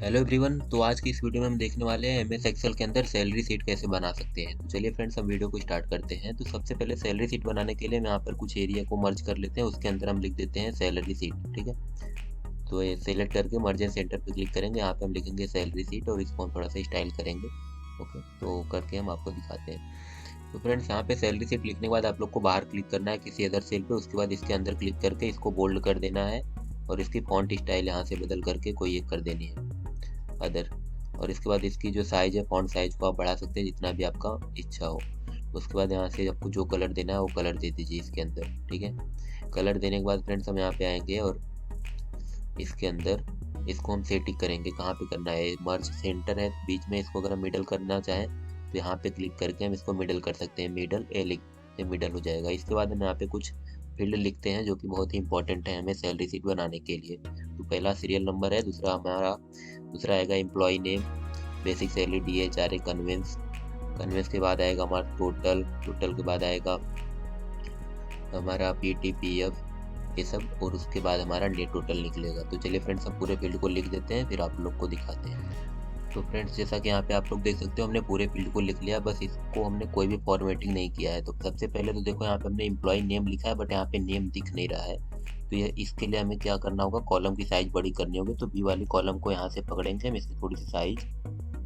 Hello everyone. तो आज की इस वीडियो में हम देखने वाले हैं एमएस एक्सेल के अंदर सैलरी शीट कैसे बना सकते हैं। तो चलिए फ्रेंड्स, हम वीडियो को स्टार्ट करते हैं। तो सबसे पहले सैलरी शीट बनाने के लिए हम यहाँ पर कुछ एरिया को मर्ज कर लेते हैं। उसके अंदर हम लिख देते हैं सैलरी शीट। ठीक है, तो ये सेलेक्ट करके मर्ज एंड सेंटर पर क्लिक करेंगे। यहाँ पे हम लिखेंगे सैलरी शीट और इसको हम थोड़ा सा स्टाइल करेंगे। ओके, तो करके हम आपको दिखाते हैं। तो फ्रेंड्स, यहाँ पे सैलरी शीट लिखने के बाद आप लोग को बाहर क्लिक करना है किसी अदर सेल पे। उसके बाद इसके अंदर क्लिक करके इसको बोल्ड कर देना है और इसकी फॉन्ट स्टाइल यहाँ से बदल करके कोई एक कर देनी है अदर। और इसके बाद इसकी जो साइज है, फॉन्ट साइज को आप बढ़ा सकते हैं जितना भी आपका इच्छा हो। उसके बाद यहाँ से आपको जो कलर देना है वो कलर दे दीजिए इसके अंदर। ठीक है, कलर देने के बाद फ्रेंड्स हम यहाँ पे आएंगे और इसके अंदर इसको हम सेटिंग करेंगे। कहाँ पे करना है, मर्ज सेंटर है बीच में, इसको अगर हम मिडल करना चाहें तो यहाँ पे क्लिक करके हम इसको मिडल कर सकते हैं। मिडल ए लिख मिडल हो जाएगा। इसके बाद हम यहाँ पे कुछ फील्ड लिखते हैं जो कि बहुत ही इंपॉर्टेंट है हमें सैलरी शीट बनाने के लिए। तो पहला सीरियल नंबर है, दूसरा आएगा employ name, basic salary, DHRA, conveyance के बाद आएगा हमारा टोटल के बाद आएगा हमारा PTPF, ये सब, और उसके बाद हमारा नेट टोटल निकलेगा। तो चलिए फ्रेंड्स, हम पूरे फील्ड को लिख देते हैं फिर आप लोग को दिखाते हैं। तो फ्रेंड्स, जैसा कि यहाँ पे आप लोग देख सकते हो हमने पूरे फील्ड को लिख लिया, बस इसको हमने कोई भी फॉर्मेटिंग नहीं किया है। तो सबसे पहले तो देखो यहाँ पे हमने एम्प्लॉय नेम लिखा है बट यहाँ पे नेम दिख नहीं रहा है। तो ये इसके लिए हमें क्या करना होगा, कॉलम की साइज बड़ी करनी होगी। तो बी वाली कॉलम को यहाँ से पकड़ेंगे, हम इसकी थोड़ी सी साइज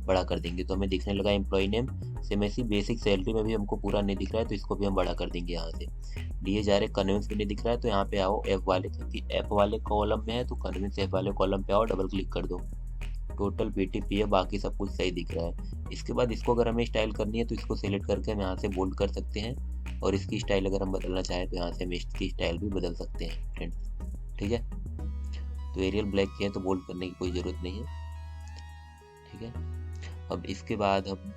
बड़ा कर देंगे तो हमें दिखने लगा एम्प्लॉय नेम। सेम ऐसी बेसिक सैलरी में भी हमको पूरा नहीं दिख रहा है तो इसको भी हम बड़ा कर देंगे यहाँ से। DHRA कन्वेंस भी नहीं दिख रहा है तो यहाँ पे आओ F वाले, क्योंकि F वाले कॉलम में है तो कन्वेंस F वाले कॉलम पे आओ, डबल क्लिक कर दो। टोटल PTPF बाकी सब कुछ सही दिख रहा है। इसके बाद इसको अगर हमें स्टाइल करनी है तो इसको सिलेक्ट करके हम यहाँ से बोल्ड कर सकते हैं और इसकी स्टाइल अगर हम बदलना चाहें तो यहाँ से हम इसकी स्टाइल भी बदल सकते हैं फ्रेंड्स। ठीक है, तो एरियल ब्लैक की है तो बोल्ड करने की कोई ज़रूरत नहीं है। ठीक है, अब इसके बाद हम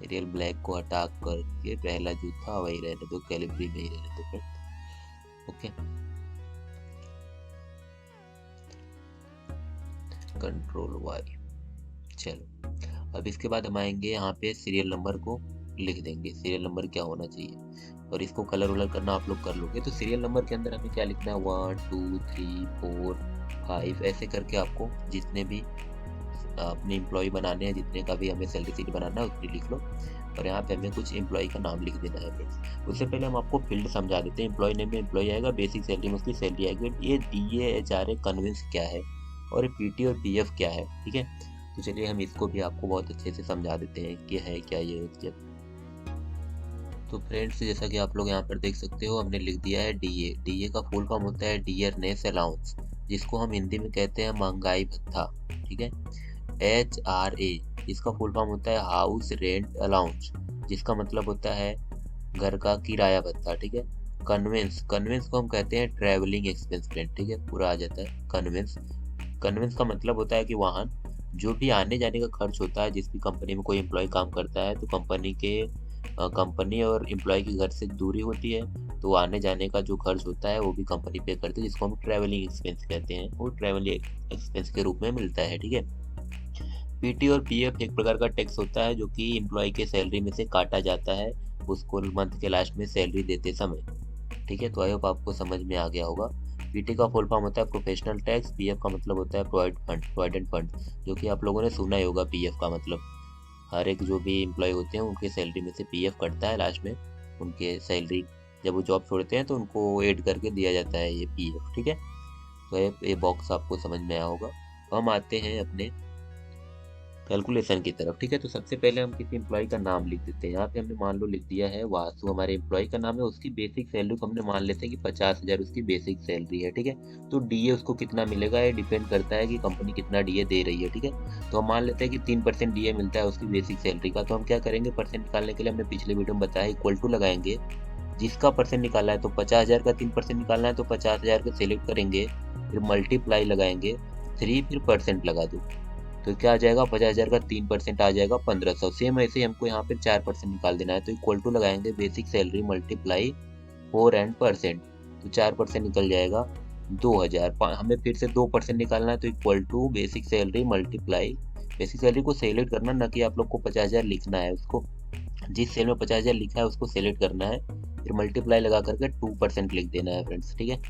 एरियल ब्लैक को हटा करके पहला जो था वही रहने दो, कैलिब्री में ही रहने दो फ्रेंड्स। Okay, control Y. चलो, अब इसके बाद हम आएंगे यहाँ पे सीरियल नंबर को लिख देंगे, सीरियल नंबर क्या होना चाहिए, और इसको कलर वलर करना आप लोग कर लोगे। तो सीरियल नंबर के अंदर हमें क्या लिखना है, 1 2 3 4 5 ऐसे करके आपको जितने भी अपने एम्प्लॉय बनाने हैं, जितने का भी हमें सैलरी शीट बनाना है उतनी लिख लो। और यहाँ पे हमें कुछ एम्प्लॉय का नाम लिख देना है फ्रेंड्स। उससे पहले हम आपको फील्ड समझा देते हैं। एम्प्लॉय नेम में एम्प्लॉय आएगा, बेसिक सैलरी में उसकी सैलरी आएगी, ये DHRA कन्वेंस क्या है और PT और PF क्या है। ठीक है, तो चलिए हम इसको भी आपको बहुत अच्छे से समझा देते हैं कि है क्या ये एग्जैक्ट। तो फ्रेंड्स, जैसा कि आप लोग यहाँ पर देख सकते हो हमने लिख दिया है DA का फुल फॉर्म होता है डियरनेस अलाउंस, जिसको हम हिंदी में कहते हैं महंगाई भत्ता। ठीक है, HRA इसका फुल फॉर्म होता है हाउस रेंट अलाउंस, जिसका मतलब होता है घर का किराया भत्ता। ठीक है, कन्वेंस को हम कहते हैं ट्रैवलिंग एक्सपेंस फ्रेंड। ठीक है, पूरा आ जाता है कन्वेंस का मतलब होता है कि वाहन, जो भी आने जाने का खर्च होता है, जिस भी कंपनी में कोई एम्प्लॉय काम करता है तो कंपनी और एम्प्लॉय के घर से दूरी होती है तो आने जाने का जो खर्च होता है वो भी कंपनी पे करती है, जिसको हम ट्रैवलिंग एक्सपेंस कहते हैं। वो ट्रैवलिंग एक्सपेंस के रूप में मिलता है। ठीक है, PT और PF एक प्रकार का टैक्स होता है जो कि एम्प्लॉय के सैलरी में से काटा जाता है उसको मंथ के लास्ट में सैलरी देते समय। ठीक है, तो आई होप आपको समझ में आ गया होगा। PT का फुल फॉर्म होता है प्रोफेशनल टैक्स, PF का मतलब होता है प्रोविडेंट फंड, जो कि आप लोगों ने सुना ही होगा। PF का मतलब हर एक जो भी एम्प्लॉय होते हैं उनके सैलरी में से PF कटता है लास्ट में, उनके सैलरी जब वो जॉब छोड़ते हैं तो उनको ऐड करके दिया जाता है ये PF। ठीक है, तो ये बॉक्स आपको समझ में आया होगा। हम आते हैं अपने कैलकुलेशन की तरफ। ठीक है, तो सबसे पहले हम किसी एम्प्लॉय का नाम लिख देते हैं। यहाँ पे हमने मान लो लिख दिया है वासु, हमारे एम्प्लॉय का नाम है। उसकी बेसिक सैलरी को हमने मान लेते हैं कि 50,000 उसकी बेसिक सैलरी है। ठीक है, तो DA उसको कितना मिलेगा ये डिपेंड करता है कि कंपनी कितना DA दे रही है। ठीक है, तो हम मान लेते हैं कि 3% DA मिलता है उसकी बेसिक सैलरी का। तो हम क्या करेंगे, परसेंट निकालने के लिए हमने पिछले वीडियो में बताया इक्वल टू लगाएंगे। जिसका परसेंट निकाला है तो 50,000 का 3% निकालना है तो 50,000 का सिलेक्ट करेंगे, फिर मल्टीप्लाई लगाएंगे 3, फिर परसेंट लगा दो तो क्या आ जाएगा, 50,000 का 3% आ जाएगा 1500। सेम ऐसे ही हमको यहाँ पे 4% निकाल देना है तो इक्वल टू लगाएंगे basic salary multiply 4 and percent, तो 4% निकल जाएगा 2000। हमें फिर से 2% निकालना है तो equal to basic salary multiply, basic salary को सेलेक्ट करना, ना कि आप लोग को 50,000 लिखना है, उसको जिस सेल में 50,000 लिखा है उसको सेलेक्ट करना है, फिर मल्टीप्लाई लगा करके 2% लिख देना है फ्रेंड्स। ठीक है,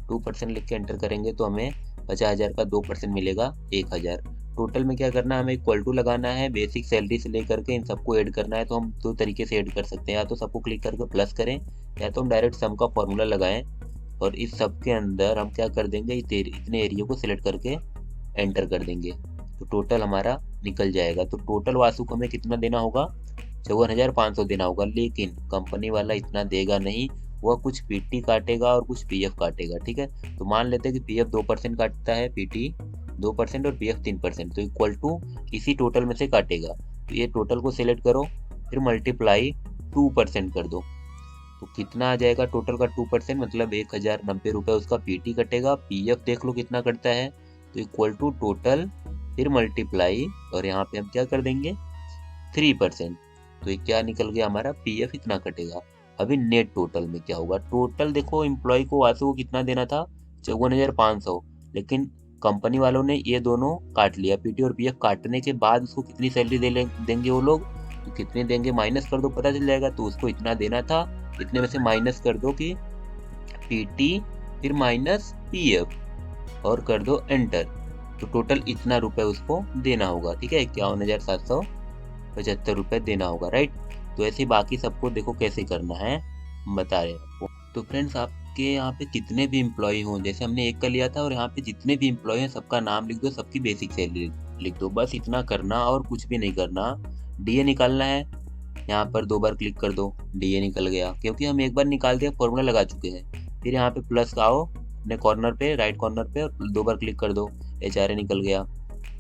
2% लिख के एंटर करेंगे तो हमें 50,000 का 2% मिलेगा 1,000। टोटल में क्या करना है, हमें इक्वल टू लगाना है, बेसिक सैलरी से लेकर के इन सबको ऐड करना है। तो हम दो तरीके से ऐड कर सकते हैं, या तो सबको क्लिक करके प्लस करें, या तो हम डायरेक्ट सम का फॉर्मूला लगाएं और इस सब के अंदर हम क्या कर देंगे, इतने एरिया को सिलेक्ट करके एंटर कर देंगे तो टोटल हमारा निकल जाएगा। तो टोटल वासु को हमें कितना देना होगा, 54,500 देना होगा। लेकिन कंपनी वाला इतना देगा नहीं, वह कुछ पीटी काटेगा और कुछ पीएफ काटेगा। ठीक है, तो मान लेते हैं कि पीएफ 2% काटता है, पीटी 2% और पीएफ 3%, तो इक्वल टू इसी टोटल में से काटेगा। तो ये टोटल को सिलेक्ट करो, फिर मल्टीप्लाई 2% कर दो, तो कितना आ जाएगा टोटल का 2%, मतलब 1,090 रुपये उसका पीटी कटेगा। पीएफ देख लो कितना कटता है, तो इक्वल टू टोटल, फिर मल्टीप्लाई, और यहाँ पे हम क्या कर देंगे 3%। तो ये क्या निकल गया हमारा, पीएफ इतना कटेगा। अभी नेट टोटल में क्या होगा, टोटल देखो एम्प्लॉय को वासु को कितना देना था 54,500, लेकिन कंपनी वालों ने ये दोनों काट लिया, पीटी और पीएफ काटने के बाद उसको कितनी सैलरी देंगे वो लोग, तो कितने देंगे माइनस कर दो पता चल जाएगा। तो उसको इतना देना था, इतने में से माइनस कर दो कि पीटी फिर माइनस पीएफ और कर दो एंटर, तो टोटल इतना रुपए उसको देना होगा। ठीक है, 51,775 रुपये देना होगा, राइट। तो ऐसे बाकी सबको देखो कैसे करना है बता रहे हैं आपको। तो फ्रेंड्स आपके यहाँ पे कितने भी एम्प्लॉय हों, जैसे हमने एक का लिया था, और यहाँ पे जितने भी एम्प्लॉय हैं सबका नाम लिख दो, सबकी बेसिक सैलरी लिख दो, बस इतना करना और कुछ भी नहीं करना। डीए निकालना है, यहाँ पर 2 बार क्लिक कर दो, डीए निकल गया, क्योंकि हम एक बार निकाल दिया, फॉर्मूला लगा चुके हैं। फिर यहाँ पे प्लस आओ अपने कॉर्नर पे, राइट कॉर्नर पे, और 2 बार क्लिक कर दो, एचआरए निकल गया।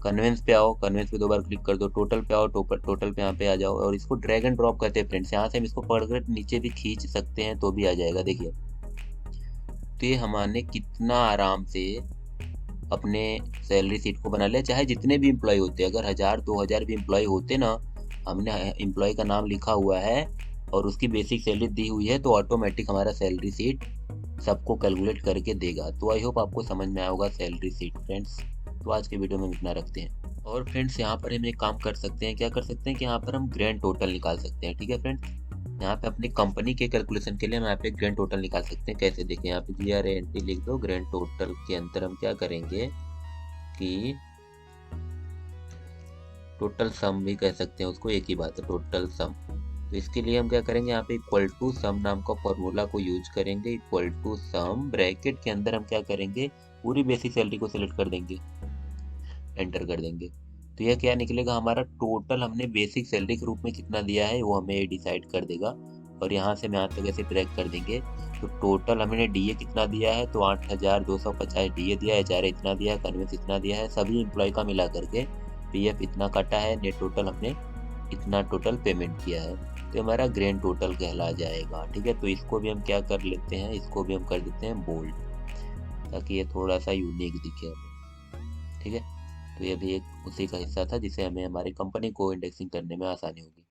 कन्वेंस पे आओ, कन्वेंस पे 2 बार क्लिक कर दो, टोटल पे आओ, टोटल पे यहाँ पे आ जाओ, और इसको ड्रैग एंड ड्रॉप करते हैं फ्रेंड्स। यहाँ से हम इसको पकड़ कर नीचे भी खींच सकते हैं तो भी आ जाएगा, देखिए। तो ये हमने कितना आराम से अपने सैलरी सीट को बना लिया। चाहे जितने भी एम्प्लॉय होते, अगर 1,000-2,000 भी एम्प्लॉय होते ना, हमने एम्प्लॉय का नाम लिखा हुआ है और उसकी बेसिक सैलरी दी हुई है, तो ऑटोमेटिक हमारा सैलरी सीट सबको कैलकुलेट करके देगा। तो आई होप आपको समझ में आया होगा सैलरी सीट फ्रेंड्स। तो आज के वीडियो में इतना रखते हैं। और फ्रेंड्स यहाँ पर हम एक काम कर सकते हैं, क्या कर सकते हैं कि यहाँ पर हम ग्रैंड टोटल निकाल सकते हैं। ठीक है फ्रेंड्स, यहाँ पे अपनी कंपनी के कैलकुलेशन के लिए हम यहाँ पे ग्रैंड टोटल निकाल सकते हैं। कैसे देखें, यहाँ पे GRANT लिख दो, ग्रैंड टोटल के अंदर हम क्या करेंगे कि टोटल सम भी कह सकते हैं उसको, एक ही बात है टोटल सम। तो इसके लिए हम क्या करेंगे, यहाँ पे इक्वल टू सम नाम का फॉर्मूला को यूज करेंगे, इक्वल टू सम, ब्रैकेट के अंदर हम क्या करेंगे पूरी बेसिक सैलरी को सिलेक्ट कर देंगे, एंटर कर देंगे। तो यह क्या निकलेगा, हमारा टोटल हमने बेसिक सैलरी के रूप में कितना दिया है वो हमें डिसाइड कर देगा। और यहाँ से हम यहाँ तक ऐसे ट्रैक कर देंगे, तो टोटल हमने डीए कितना दिया है, तो 8,250 डीए दिया है, एचआरए इतना दिया है, कन्वेंस इतना दिया है, सभी एम्प्लॉय का मिला करके पीएफ इतना काटा है, नेट टोटल हमने इतना टोटल पेमेंट किया है, तो हमारा ग्रैंड टोटल कहला जाएगा। ठीक है, तो इसको भी हम क्या कर लेते हैं, इसको भी हम कर देते हैं बोल्ड, ताकि ये थोड़ा सा यूनिक दिखे हमें। ठीक है, तो ये भी एक उसी का हिस्सा था जिसे हमें हमारी कंपनी को इंडेक्सिंग करने में आसानी होगी।